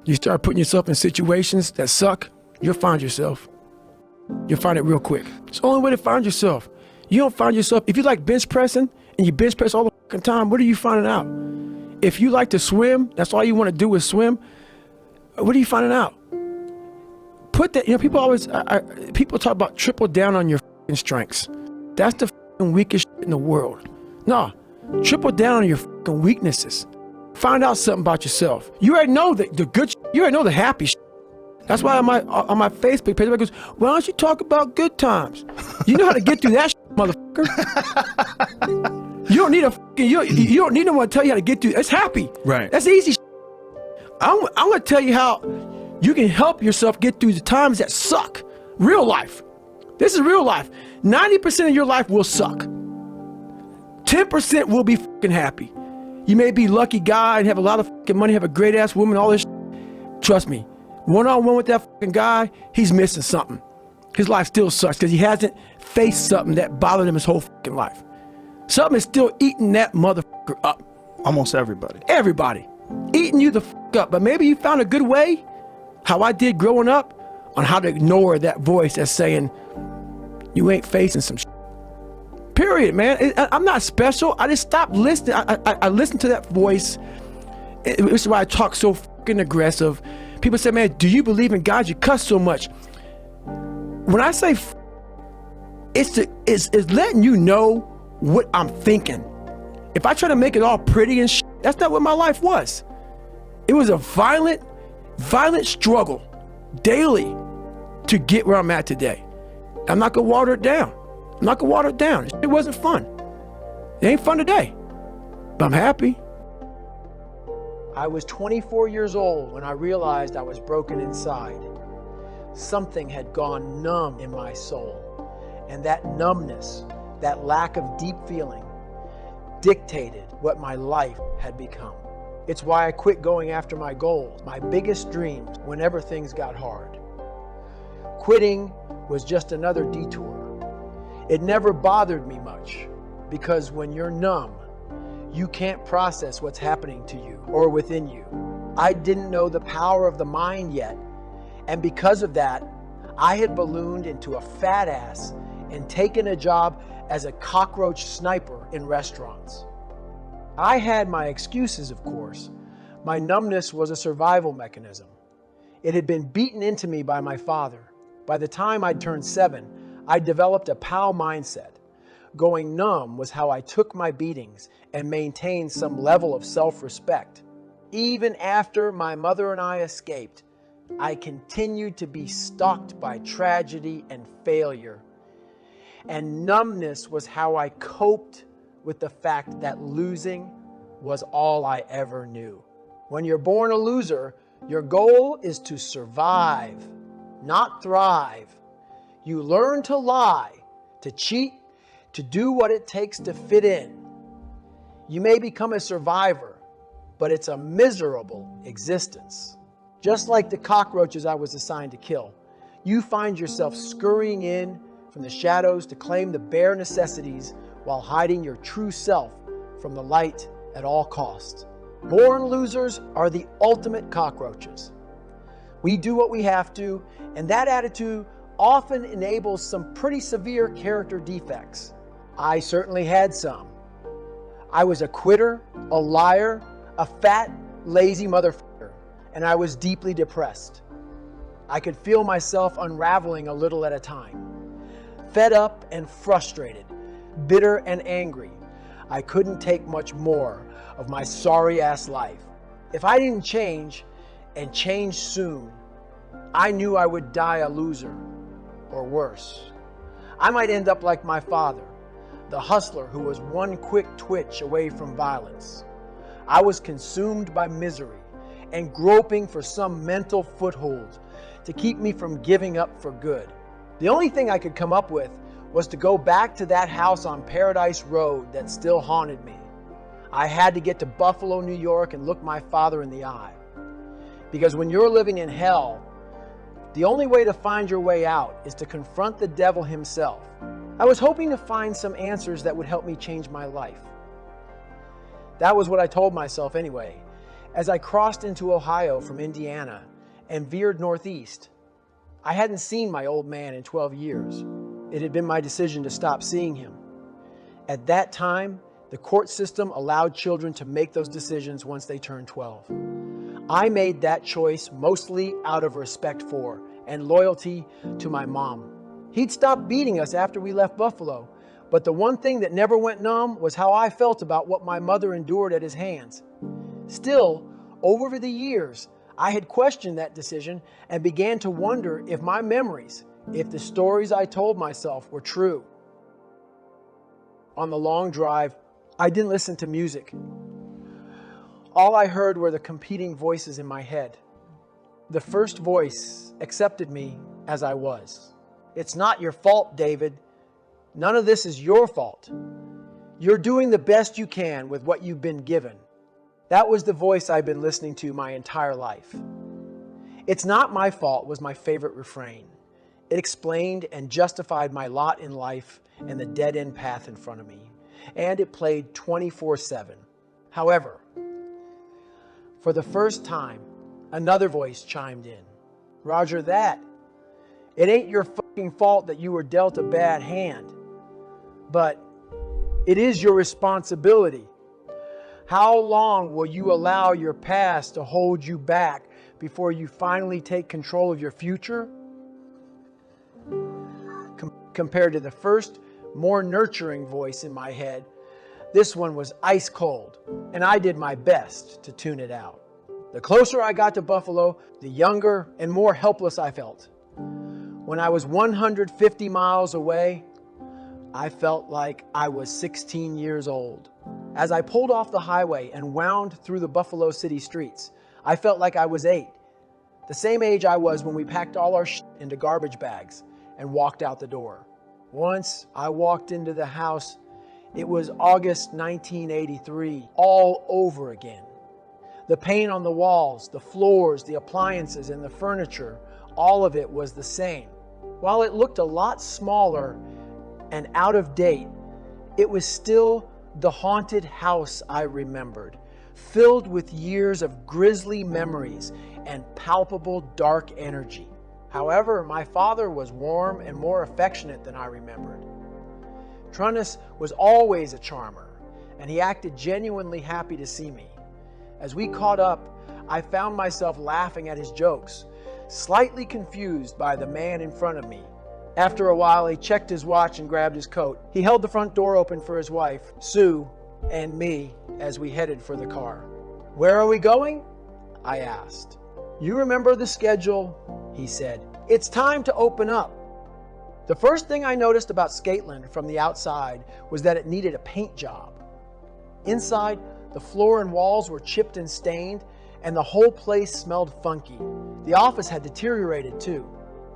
You start putting yourself in situations that suck, you'll find yourself. You'll find it real quick. It's the only way to find yourself. You don't find yourself, if you like bench pressing and you bench press all the fucking time, what are you finding out? If you like to swim, that's all you want to do is swim, what are you finding out? Put that, people always, people talk about triple down on your fucking strengths. That's the fucking weakest shit in the world. No, triple down on your fucking weaknesses. Find out something about yourself. You already know the good shit. You already know the happy shit. That's why on my Facebook page, everybody goes, why don't you talk about good times? You know how to get through that shit, motherfucker. You don't need you don't need no one to tell you how to get through. It's happy. Right. That's easy shit. I'm going to tell you how you can help yourself get through the times that suck. Real life. This is real life. 90% of your life will suck. 10% will be fucking happy. You may be a lucky guy and have a lot of fucking money, have a great ass woman, all this shit. Trust me. One-on-one with that fucking guy, he's missing something. His life still sucks because he hasn't faced something that bothered him his whole fucking life. Something is still eating that motherfucker up. Almost everybody. Everybody. Eating you the fuck up. But maybe you found a good way, how I did growing up, on how to ignore that voice that's saying, you ain't facing some shit. Period, man. I'm not special. I just stopped listening. I listened to that voice. Which is why I talk so fucking aggressive. People say, man, do you believe in God? You cuss so much. When I say it's letting you know what I'm thinking. If I try to make it all pretty and shit, that's not what my life was. It was a violent struggle daily to get where I'm at today. I'm not gonna water it down. It wasn't fun. It ain't fun today, but I'm happy. I was 24 years old when I realized I was broken inside. Something had gone numb in my soul, and that numbness, that lack of deep feeling, dictated what my life had become. It's why I quit going after my goals, my biggest dreams, whenever things got hard. Quitting was just another detour. It never bothered me much, because when you're numb, you can't process what's happening to you or within you. I didn't know the power of the mind yet, and because of that, I had ballooned into a fat ass and taken a job as a cockroach sniper in restaurants. I had my excuses, of course. My numbness was a survival mechanism. It had been beaten into me by my father. By the time I'd turned 7, I developed a POW mindset. Going numb was how I took my beatings and maintained some level of self-respect. Even after my mother and I escaped, I continued to be stalked by tragedy and failure. And numbness was how I coped with the fact that losing was all I ever knew. When you're born a loser, your goal is to survive, not thrive. You learn to lie, to cheat, to do what it takes to fit in. You may become a survivor, but it's a miserable existence. Just like the cockroaches I was assigned to kill, you find yourself scurrying in from the shadows to claim the bare necessities while hiding your true self from the light at all costs. Born losers are the ultimate cockroaches. We do what we have to, and that attitude often enables some pretty severe character defects. I certainly had some. I was a quitter, a liar, a fat, lazy motherfucker, and I was deeply depressed. I could feel myself unraveling a little at a time. Fed up and frustrated, bitter and angry, I couldn't take much more of my sorry-ass life. If I didn't change, and change soon, I knew I would die a loser, or worse. I might end up like my father, the hustler who was one quick twitch away from violence. I was consumed by misery and groping for some mental foothold to keep me from giving up for good. The only thing I could come up with was to go back to that house on Paradise Road that still haunted me. I had to get to Buffalo, New York and look my father in the eye. Because when you're living in hell, the only way to find your way out is to confront the devil himself. I was hoping to find some answers that would help me change my life. That was what I told myself anyway, As I crossed into Ohio from Indiana and veered northeast, I hadn't seen my old man in 12 years. It had been my decision to stop seeing him. At that time, the court system allowed children to make those decisions once they turned 12. I made that choice mostly out of respect for and loyalty to my mom. He'd stopped beating us after we left Buffalo, but the one thing that never went numb was how I felt about what my mother endured at his hands. Still, over the years, I had questioned that decision and began to wonder if my memories, if the stories I told myself were true. On the long drive, I didn't listen to music. All I heard were the competing voices in my head. The first voice accepted me as I was. It's not your fault, David. None of this is your fault. You're doing the best you can with what you've been given. That was the voice I've been listening to my entire life. It's not my fault was my favorite refrain. It explained and justified my lot in life and the dead-end path in front of me. And it played 24/7. However, for the first time, another voice chimed in. Roger that. It ain't your fucking fault that you were dealt a bad hand. But it is your responsibility. How long will you allow your past to hold you back before you finally take control of your future? Compared to the first, more nurturing voice in my head, this one was ice cold, and I did my best to tune it out. The closer I got to Buffalo, the younger and more helpless I felt. When I was 150 miles away, I felt like I was 16 years old. As I pulled off the highway and wound through the Buffalo city streets, I felt like I was 8, the same age I was when we packed all our shit into garbage bags and walked out the door. Once I walked into the house, it was August 1983, all over again. The paint on the walls, the floors, the appliances, and the furniture, all of it was the same. While it looked a lot smaller and out of date, it was still the haunted house I remembered, filled with years of grisly memories and palpable dark energy. However, my father was warm and more affectionate than I remembered. Trunnis was always a charmer, and he acted genuinely happy to see me. As we caught up, I found myself laughing at his jokes, slightly confused by the man in front of me. After a while, he checked his watch and grabbed his coat. He held the front door open for his wife, Sue, and me as we headed for the car. "Where are we going?" I asked. "You remember the schedule," he said. "It's time to open up." The first thing I noticed about Skateland from the outside was that it needed a paint job. Inside, the floor and walls were chipped and stained, and the whole place smelled funky. The office had deteriorated too.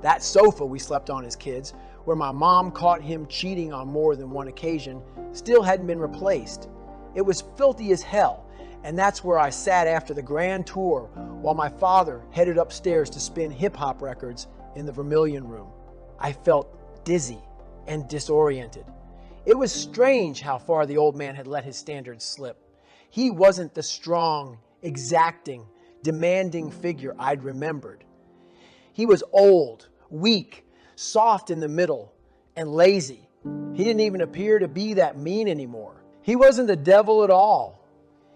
That sofa we slept on as kids, where my mom caught him cheating on more than one occasion, still hadn't been replaced. It was filthy as hell, and that's where I sat after the grand tour while my father headed upstairs to spin hip-hop records in the Vermilion Room. I felt dizzy and disoriented. It was strange how far the old man had let his standards slip. He wasn't the strong, exacting, demanding figure I'd remembered. He was old, weak, soft in the middle, and lazy. He didn't even appear to be that mean anymore. He wasn't the devil at all.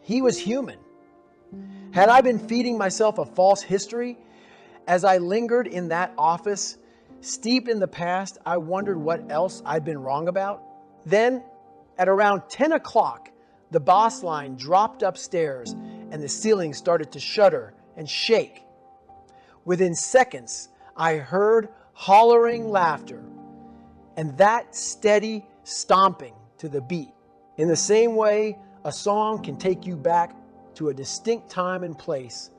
He was human. Had I been feeding myself a false history? As I lingered in that office, steeped in the past, I wondered what else I'd been wrong about. Then, at around 10 o'clock, the boss line dropped upstairs and the ceiling started to shudder and shake. Within seconds, I heard hollering laughter and that steady stomping to the beat. In the same way a song can take you back to a distinct time and place,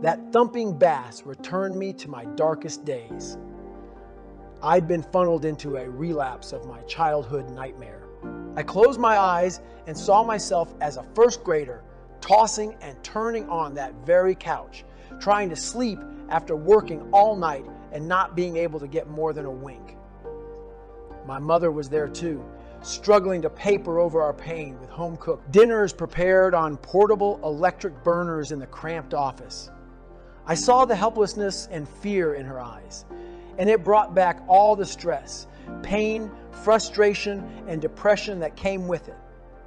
that thumping bass returned me to my darkest days. I'd been funneled into a relapse of my childhood nightmare. I closed my eyes and saw myself as a first grader, tossing and turning on that very couch, trying to sleep after working all night and not being able to get more than a wink. My mother was there too, struggling to paper over our pain with home-cooked dinners prepared on portable electric burners in the cramped office. I saw the helplessness and fear in her eyes, and it brought back all the stress, pain, frustration, and depression that came with it.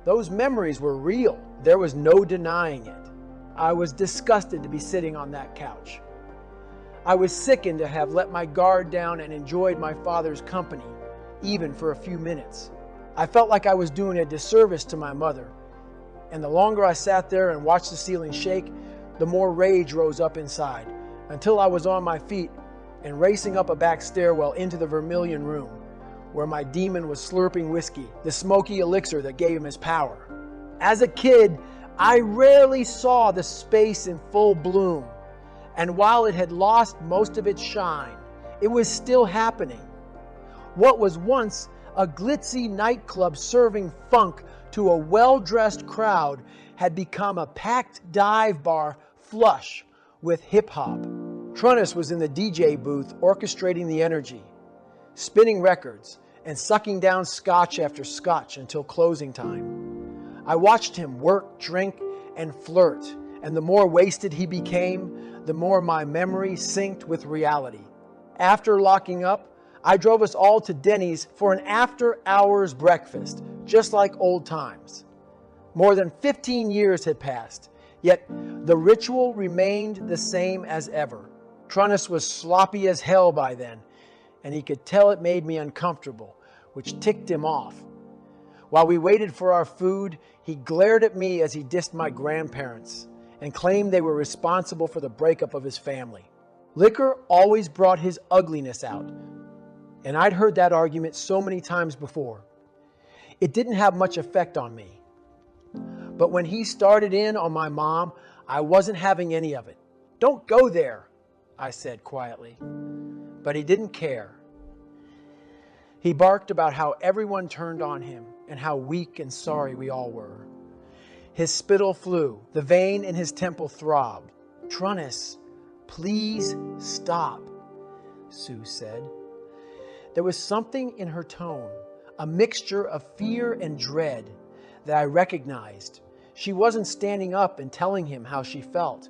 Those memories were real. There was no denying it. I was disgusted to be sitting on that couch. I was sickened to have let my guard down and enjoyed my father's company, even for a few minutes. I felt like I was doing a disservice to my mother, and the longer I sat there and watched the ceiling shake, the more rage rose up inside, until I was on my feet and racing up a back stairwell into the vermilion room, where my demon was slurping whiskey, the smoky elixir that gave him his power. As a kid, I rarely saw the space in full bloom, and while it had lost most of its shine, it was still happening. What was once a glitzy nightclub serving funk to a well-dressed crowd had become a packed dive bar flush with hip-hop. Trunnis was in the DJ booth orchestrating the energy, spinning records, and sucking down scotch after scotch until closing time. I watched him work, drink, and flirt, and the more wasted he became, the more my memory synced with reality. After locking up, I drove us all to Denny's for an after-hours breakfast, just like old times. More than 15 years had passed, yet the ritual remained the same as ever. Trunnis was sloppy as hell by then, and he could tell it made me uncomfortable, which ticked him off. While we waited for our food, he glared at me as he dissed my grandparents and claimed they were responsible for the breakup of his family. Liquor always brought his ugliness out, and I'd heard that argument so many times before. It didn't have much effect on me. But when he started in on my mom, I wasn't having any of it. "Don't go there," I said quietly. But he didn't care. He barked about how everyone turned on him and how weak and sorry we all were. His spittle flew. The vein in his temple throbbed. "Trunnis, please stop," Sue said. There was something in her tone, a mixture of fear and dread, that I recognized. She wasn't standing up and telling him how she felt.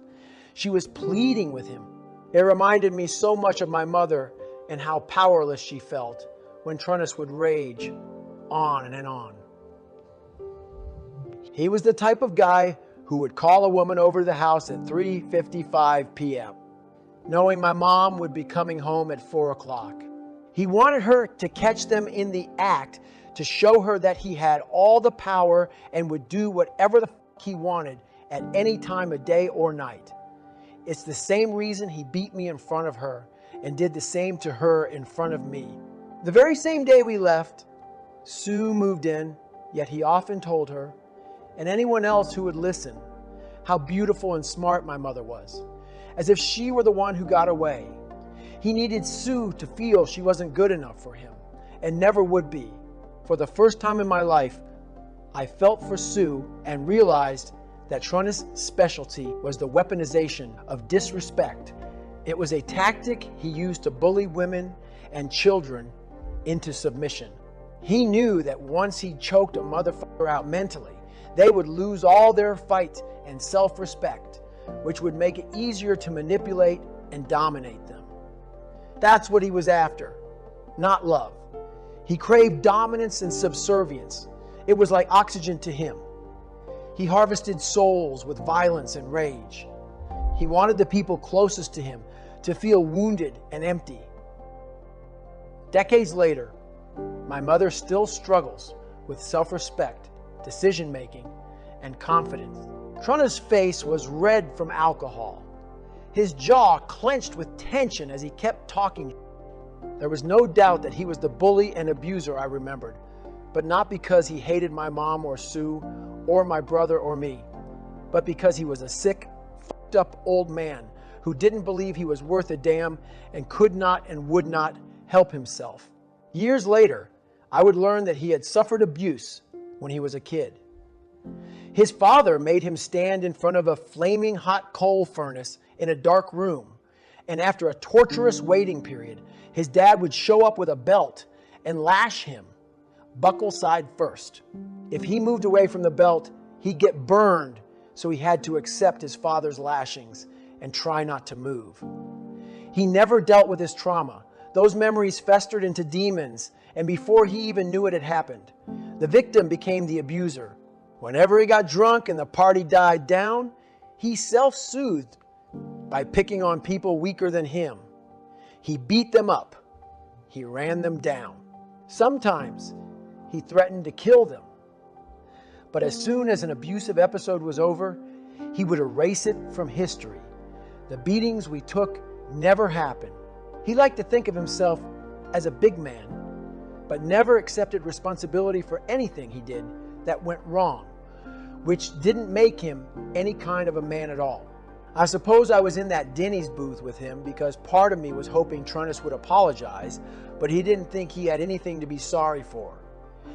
She was pleading with him. It reminded me so much of my mother and how powerless she felt when Trunnis would rage on and on. He was the type of guy who would call a woman over to the house at 3:55 p.m., knowing my mom would be coming home at 4 o'clock. He wanted her to catch them in the act, to show her that he had all the power and would do whatever the fuck he wanted at any time of day or night. It's the same reason he beat me in front of her and did the same to her in front of me. The very same day we left, Sue moved in, yet he often told her, and anyone else who would listen, how beautiful and smart my mother was, as if she were the one who got away. He needed Sue to feel she wasn't good enough for him, and never would be. For the first time in my life, I felt for Sue and realized that Trunnis' specialty was the weaponization of disrespect. It was a tactic he used to bully women and children into submission. He knew that once he choked a motherfucker out mentally, they would lose all their fight and self-respect, which would make it easier to manipulate and dominate them. That's what he was after, not love. He craved dominance and subservience. It was like oxygen to him. He harvested souls with violence and rage. He wanted the people closest to him to feel wounded and empty. Decades later, my mother still struggles with self-respect, decision-making, and confidence. Trunnis' face was red from alcohol. His jaw clenched with tension as he kept talking. There was no doubt that he was the bully and abuser I remembered, but not because he hated my mom or Sue or my brother or me, but because he was a sick, fucked up old man who didn't believe he was worth a damn and could not and would not help himself. Years later, I would learn that he had suffered abuse when he was a kid. His father made him stand in front of a flaming hot coal furnace in a dark room, and after a torturous waiting period, his dad would show up with a belt and lash him, buckle side first. If he moved away from the belt, he'd get burned, so he had to accept his father's lashings and try not to move. He never dealt with his trauma. Those memories festered into demons, and before he even knew it had happened, the victim became the abuser. Whenever he got drunk and the party died down, he self-soothed by picking on people weaker than him. He beat them up. He ran them down. Sometimes he threatened to kill them. But as soon as an abusive episode was over, he would erase it from history. The beatings we took never happened. He liked to think of himself as a big man, but never accepted responsibility for anything he did that went wrong, which didn't make him any kind of a man at all. I suppose I was in that Denny's booth with him because part of me was hoping Trunnis would apologize, but he didn't think he had anything to be sorry for.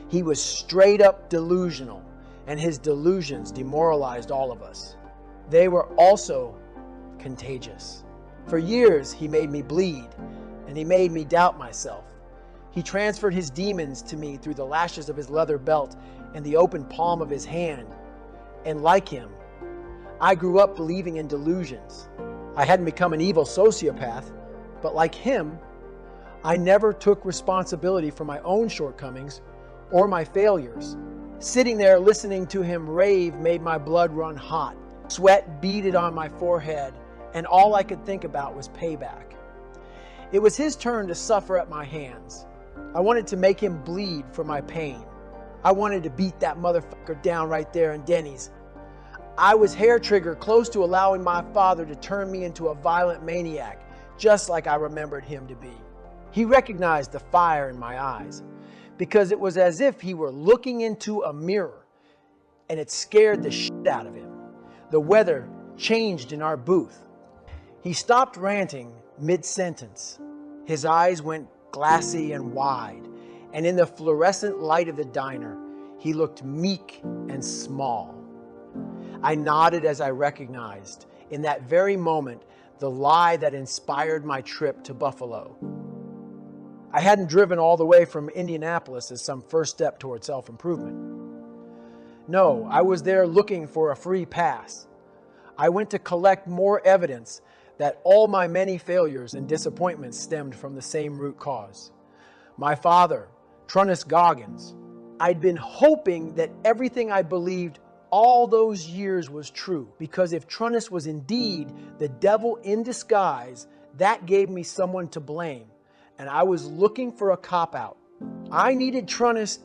He was straight up delusional, and his delusions demoralized all of us. They were also contagious. For years, he made me bleed, and he made me doubt myself. He transferred his demons to me through the lashes of his leather belt and the open palm of his hand. And like him, I grew up believing in delusions. I hadn't become an evil sociopath, but like him, I never took responsibility for my own shortcomings or my failures. Sitting there listening to him rave made my blood run hot. Sweat beaded on my forehead, and all I could think about was payback. It was his turn to suffer at my hands. I wanted to make him bleed for my pain. I wanted to beat that motherfucker down right there in Denny's. I was hair trigger close to allowing my father to turn me into a violent maniac, just like I remembered him to be. He recognized the fire in my eyes, because it was as if he were looking into a mirror, and it scared the shit out of him. The weather changed in our booth. He stopped ranting mid-sentence. His eyes went glassy and wide, and in the fluorescent light of the diner, he looked meek and small. I nodded as I recognized, in that very moment, the lie that inspired my trip to Buffalo. I hadn't driven all the way from Indianapolis as some first step toward self-improvement. No, I was there looking for a free pass. I went to collect more evidence that all my many failures and disappointments stemmed from the same root cause. My father, Trunnis Goggins. I'd been hoping that everything I believed all those years was true, because if Trunnis was indeed the devil in disguise, that gave me someone to blame, and I was looking for a cop-out. I needed Trunnis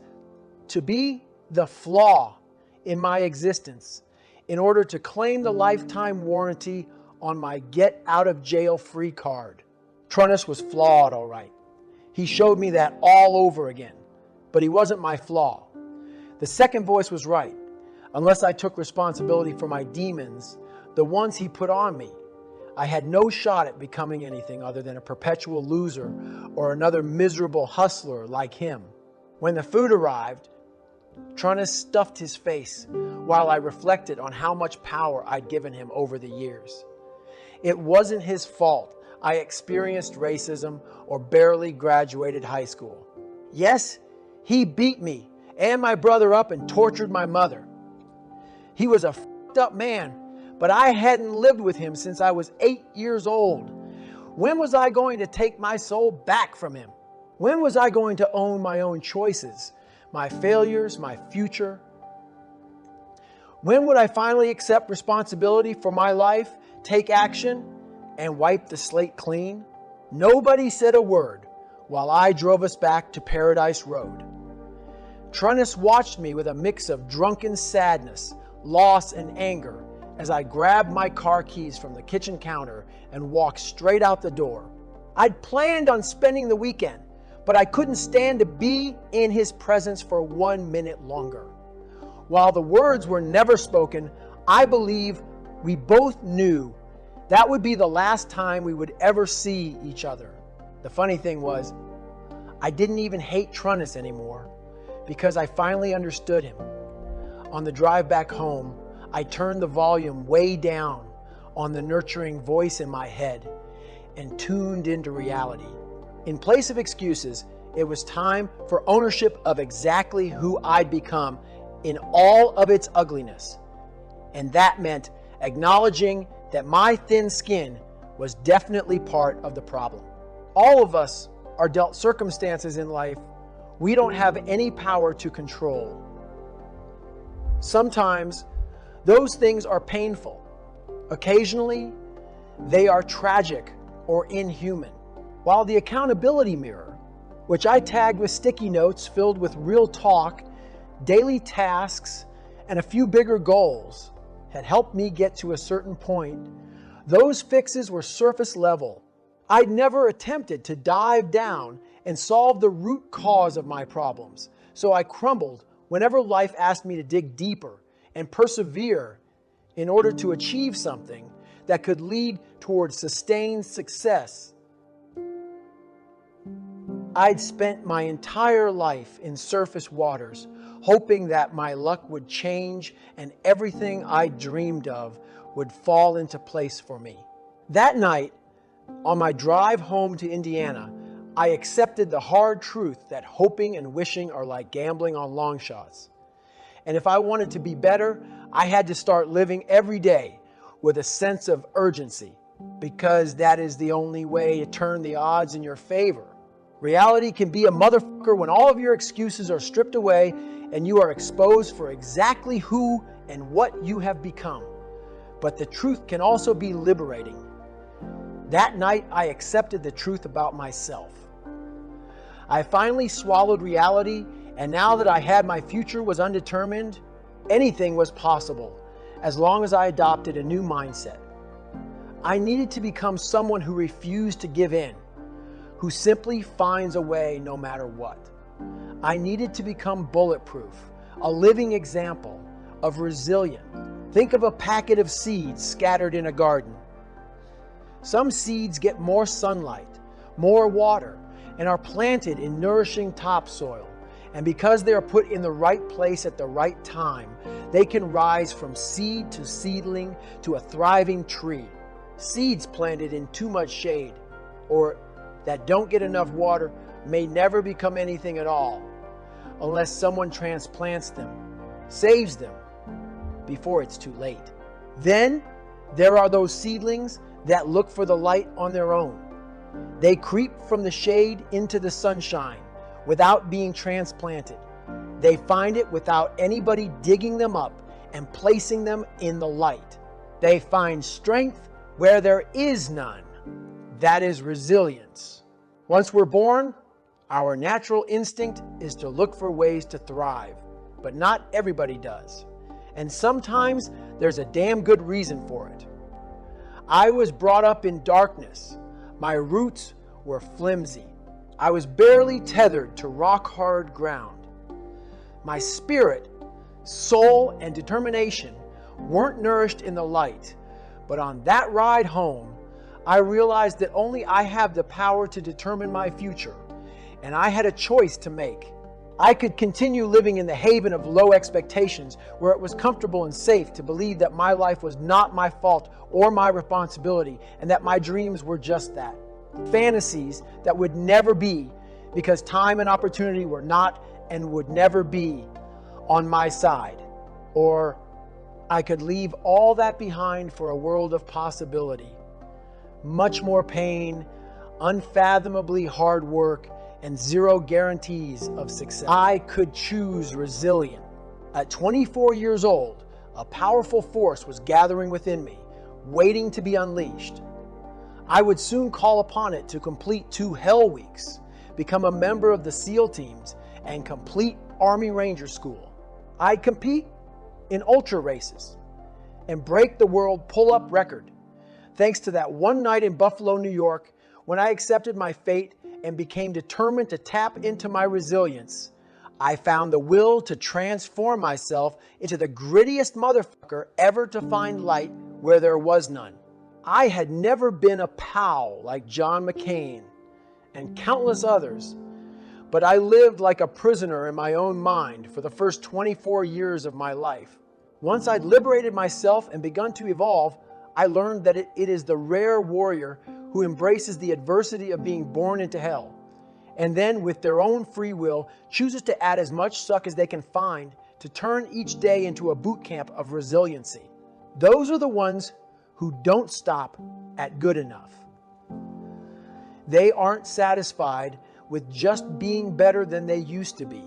to be the flaw in my existence in order to claim the lifetime warranty on my get-out-of-jail-free card. Trunnis was flawed, all right. He showed me that all over again, but he wasn't my flaw. The second voice was right. Unless I took responsibility for my demons, the ones he put on me, I had no shot at becoming anything other than a perpetual loser or another miserable hustler like him. When the food arrived, Trunnis stuffed his face while I reflected on how much power I'd given him over the years. It wasn't his fault I experienced racism or barely graduated high school. Yes, he beat me and my brother up and tortured my mother. He was a f***ed up man, but I hadn't lived with him since I was 8 years old. When was I going to take my soul back from him? When was I going to own my own choices, my failures, my future? When would I finally accept responsibility for my life, take action, and wipe the slate clean? Nobody said a word while I drove us back to Paradise Road. Trunnis watched me with a mix of drunken sadness, loss, and anger as I grabbed my car keys from the kitchen counter and walked straight out the door. I'd planned on spending the weekend, but I couldn't stand to be in his presence for 1 minute longer. While the words were never spoken, I believe we both knew that would be the last time we would ever see each other. The funny thing was, I didn't even hate Trunnis anymore because I finally understood him. On the drive back home, I turned the volume way down on the nurturing voice in my head and tuned into reality. In place of excuses, It was time for ownership of exactly who I'd become in all of its ugliness. And that meant acknowledging that my thin skin was definitely part of the problem. All of us are dealt circumstances in life we don't have any power to control. Sometimes those things are painful. Occasionally, they are tragic or inhuman. While the accountability mirror, which I tagged with sticky notes filled with real talk, daily tasks, and a few bigger goals, had helped me get to a certain point, those fixes were surface level. I'd never attempted to dive down and solve the root cause of my problems, so I crumbled whenever life asked me to dig deeper and persevere in order to achieve something that could lead towards sustained success. I'd spent my entire life in surface waters, hoping that my luck would change and everything I dreamed of would fall into place for me. That night, on my drive home to Indiana, I accepted the hard truth that hoping and wishing are like gambling on long shots. And if I wanted to be better, I had to start living every day with a sense of urgency, because that is the only way to turn the odds in your favor. Reality can be a motherfucker when all of your excuses are stripped away and you are exposed for exactly who and what you have become. But the truth can also be liberating. That night, I accepted the truth about myself. I finally swallowed reality, and now that I had my future was undetermined, anything was possible as long as I adopted a new mindset. I needed to become someone who refused to give in, who simply finds a way no matter what. I needed to become bulletproof, a living example of resilience. Think of a packet of seeds scattered in a garden. Some seeds get more sunlight, more water, and are planted in nourishing topsoil. And because they are put in the right place at the right time, they can rise from seed to seedling to a thriving tree. Seeds planted in too much shade or that don't get enough water may never become anything at all unless someone transplants them, saves them before it's too late. Then there are those seedlings that look for the light on their own. They creep from the shade into the sunshine without being transplanted. They find it without anybody digging them up and placing them in the light. They find strength where there is none. That is resilience. Once we're born, our natural instinct is to look for ways to thrive, but not everybody does. And sometimes there's a damn good reason for it. I was brought up in darkness. My roots were flimsy. I was barely tethered to rock-hard ground. My spirit, soul, and determination weren't nourished in the light. But on that ride home, I realized that only I have the power to determine my future, and I had a choice to make. I could continue living in the haven of low expectations where it was comfortable and safe to believe that my life was not my fault or my responsibility, and that my dreams were just that. Fantasies that would never be, because time and opportunity were not and would never be on my side. Or I could leave all that behind for a world of possibility. Much more pain, unfathomably hard work, and zero guarantees of success. I could choose resilience. At 24 years old, a powerful force was gathering within me, waiting to be unleashed. I would soon call upon it to complete 2 Hell Weeks, become a member of the SEAL teams, and complete Army Ranger School. I'd compete in ultra races and break the world pull-up record, thanks to that one night in Buffalo, New York, when I accepted my fate and became determined to tap into my resilience. I found the will to transform myself into the grittiest motherfucker ever to find light where there was none. I had never been a pal like John McCain and countless others, but I lived like a prisoner in my own mind for the first 24 years of my life. Once I'd liberated myself and begun to evolve, I learned that it is the rare warrior who embraces the adversity of being born into hell and then with their own free will chooses to add as much suck as they can find to turn each day into a boot camp of resiliency. Those are the ones who don't stop at good enough. They aren't satisfied with just being better than they used to be.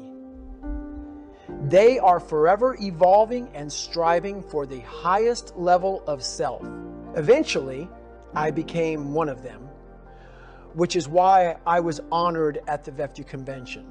They are forever evolving and striving for the highest level of self. Eventually, I became one of them, which is why I was honored at the VEFTU convention.